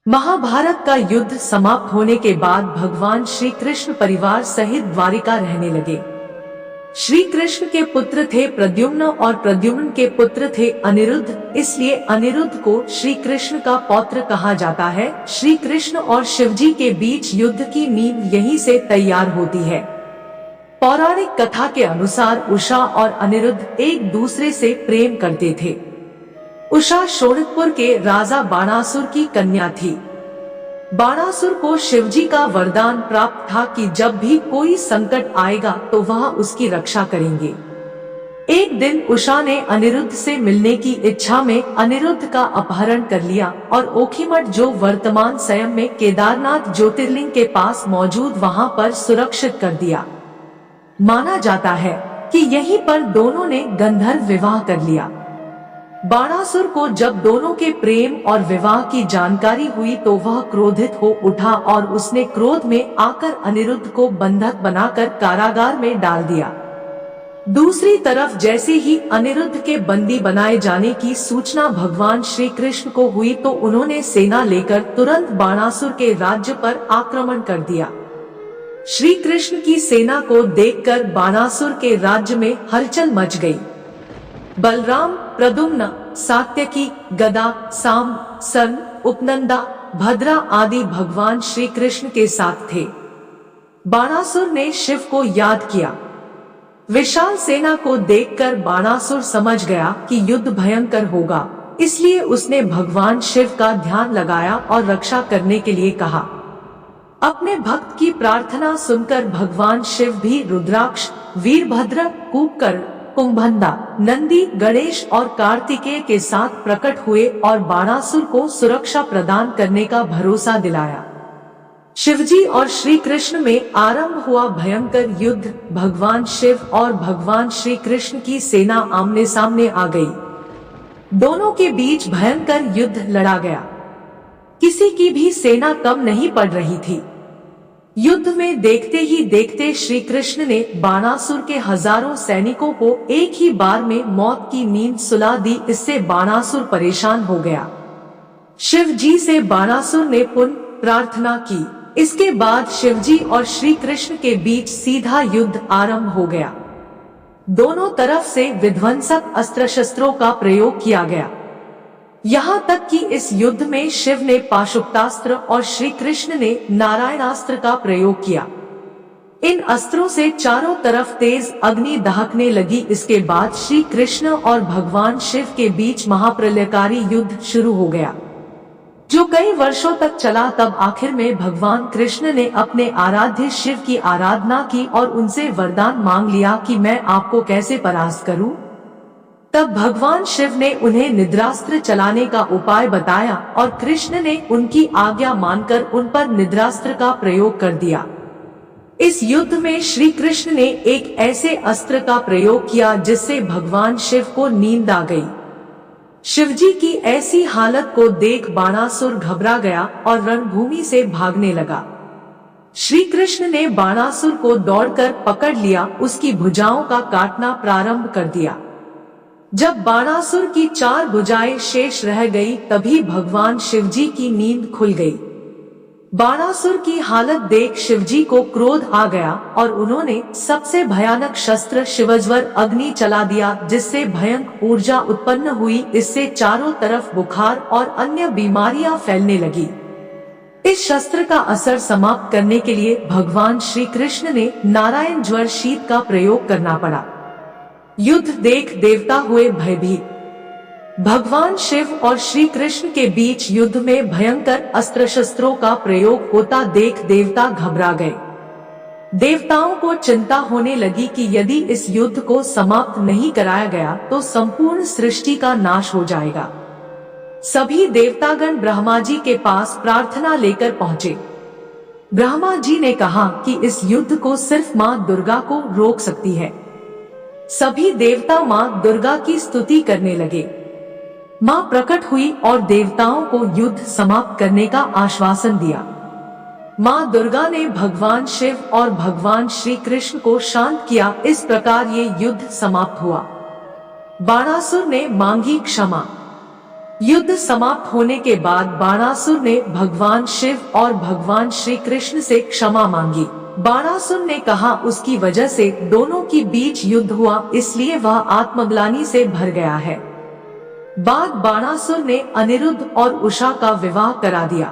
महाभारत का युद्ध समाप्त होने के बाद भगवान श्री कृष्ण परिवार सहित द्वारिका रहने लगे। श्री कृष्ण के पुत्र थे प्रद्युम्न और प्रद्युम्न के पुत्र थे अनिरुद्ध, इसलिए अनिरुद्ध को श्री कृष्ण का पौत्र कहा जाता है। श्री कृष्ण और शिवजी के बीच युद्ध की नींव यहीं से तैयार होती है। पौराणिक कथा के अनुसार उषा और अनिरुद्ध एक दूसरे से प्रेम करते थे। उषा शोणितपुर के राजा बाणासुर की कन्या थी। बाणासुर को शिवजी का वरदान प्राप्त था कि जब भी कोई संकट आएगा तो वह उसकी रक्षा करेंगे। एक दिन उषा ने अनिरुद्ध से मिलने की इच्छा में अनिरुद्ध का अपहरण कर लिया और ओखीमठ, जो वर्तमान स्वयं में केदारनाथ ज्योतिर्लिंग के पास मौजूद, वहां पर सुरक्षित कर दिया। माना जाता है कि यहीं पर दोनों ने गंधर्व विवाह कर लिया। बाणासुर को जब दोनों के प्रेम और विवाह की जानकारी हुई तो वह क्रोधित हो उठा और उसने क्रोध में आकर अनिरुद्ध को बंधक बनाकर कारागार में डाल दिया। दूसरी तरफ जैसे ही अनिरुद्ध के बंदी बनाए जाने की सूचना भगवान श्री कृष्ण को हुई तो उन्होंने सेना लेकर तुरंत बाणासुर के राज्य पर आक्रमण कर दिया। श्री कृष्ण की सेना को देखकर बाणासुर के राज्य में हलचल मच गई। बलराम, प्रद्युम्न, सात्यकी, गदा, साम, सन, उपनंदा, भद्रा आदि भगवान श्री कृष्ण के साथ थे। बाणासुर ने शिव को याद किया। विशाल सेना को देखकर बाणासुर समझ गया कि युद्ध भयंकर होगा, इसलिए उसने भगवान शिव का ध्यान लगाया और रक्षा करने के लिए कहा। अपने भक्त की प्रार्थना सुनकर भगवान शिव भी रुद्राक्ष, वीरभद्र, कूपकर्ण, कुंभंदा, नंदी, गणेश और कार्तिकेय के साथ प्रकट हुए और बाणासुर को सुरक्षा प्रदान करने का भरोसा दिलाया। शिवजी और श्री कृष्ण में आरंभ हुआ भयंकर युद्ध। भगवान शिव और भगवान श्री कृष्ण की सेना आमने सामने आ गई। दोनों के बीच भयंकर युद्ध लड़ा गया। किसी की भी सेना कम नहीं पड़ रही थी। युद्ध में देखते ही देखते श्री कृष्ण ने बाणासुर के हजारों सैनिकों को एक ही बार में मौत की नींद सुला दी। इससे बाणासुर परेशान हो गया। शिव जी से बाणासुर ने पुनः प्रार्थना की। इसके बाद शिवजी और श्री कृष्ण के बीच सीधा युद्ध आरंभ हो गया। दोनों तरफ से विध्वंसक अस्त्र शस्त्रों का प्रयोग किया गया। यहाँ तक कि इस युद्ध में शिव ने पाशुपतास्त्र और श्री कृष्ण ने नारायणास्त्र का प्रयोग किया। इन अस्त्रों से चारों तरफ तेज अग्नि दहकने लगी। इसके बाद श्री कृष्ण और भगवान शिव के बीच महाप्रलयकारी युद्ध शुरू हो गया, जो कई वर्षों तक चला। तब आखिर में भगवान कृष्ण ने अपने आराध्य शिव की आराधना की और उनसे वरदान मांग लिया कि मैं आपको कैसे परास्त करूं। तब भगवान शिव ने उन्हें निद्रास्त्र चलाने का उपाय बताया और कृष्ण ने उनकी आज्ञा मानकर उन पर निद्रास्त्र का प्रयोग कर दिया। इस युद्ध में श्री कृष्ण ने एक ऐसे अस्त्र का प्रयोग किया जिससे भगवान शिव को नींद आ गई। शिवजी की ऐसी हालत को देख बाणासुर घबरा गया और रणभूमि से भागने लगा। श्री कृष्ण ने बाणासुर को दौड़कर पकड़ लिया, उसकी भुजाओं का काटना प्रारंभ कर दिया। जब बाणासुर की 4 भुजाएं शेष रह गई तभी भगवान शिवजी की नींद खुल गई। बाणासुर की हालत देख शिवजी को क्रोध आ गया और उन्होंने सबसे भयानक शस्त्र शिवज्वर अग्नि चला दिया, जिससे भयंकर ऊर्जा उत्पन्न हुई। इससे चारों तरफ बुखार और अन्य बीमारियां फैलने लगी। इस शस्त्र का असर समाप्त करने के लिए भगवान श्री कृष्ण ने नारायण ज्वर शीत का प्रयोग करना पड़ा। युद्ध देख देवता हुए भयभीत। भगवान शिव और श्री कृष्ण के बीच युद्ध में भयंकर अस्त्र शस्त्रों का प्रयोग होता देख देवता घबरा गए। देवताओं को चिंता होने लगी कि यदि इस युद्ध को समाप्त नहीं कराया गया तो संपूर्ण सृष्टि का नाश हो जाएगा। सभी देवतागण ब्रह्मा जी के पास प्रार्थना लेकर पहुँचे। ब्रह्मा जी ने कहा कि इस युद्ध को सिर्फ माँ दुर्गा को रोक सकती है। सभी देवता माँ दुर्गा की स्तुति करने लगे। माँ प्रकट हुई और देवताओं को युद्ध समाप्त करने का आश्वासन दिया। माँ दुर्गा ने भगवान शिव और भगवान श्री कृष्ण को शांत किया। इस प्रकार ये युद्ध समाप्त हुआ। बाणासुर ने मांगी क्षमा। युद्ध समाप्त होने के बाद बाणासुर ने भगवान शिव और भगवान श्री कृष्ण से क्षमा मांगी। बाणासुर ने कहा उसकी वजह से दोनों के बीच युद्ध हुआ, इसलिए वह आत्मग्लानि से भर गया है। बाद बाणासुर ने अनिरुद्ध और उषा का विवाह करा दिया।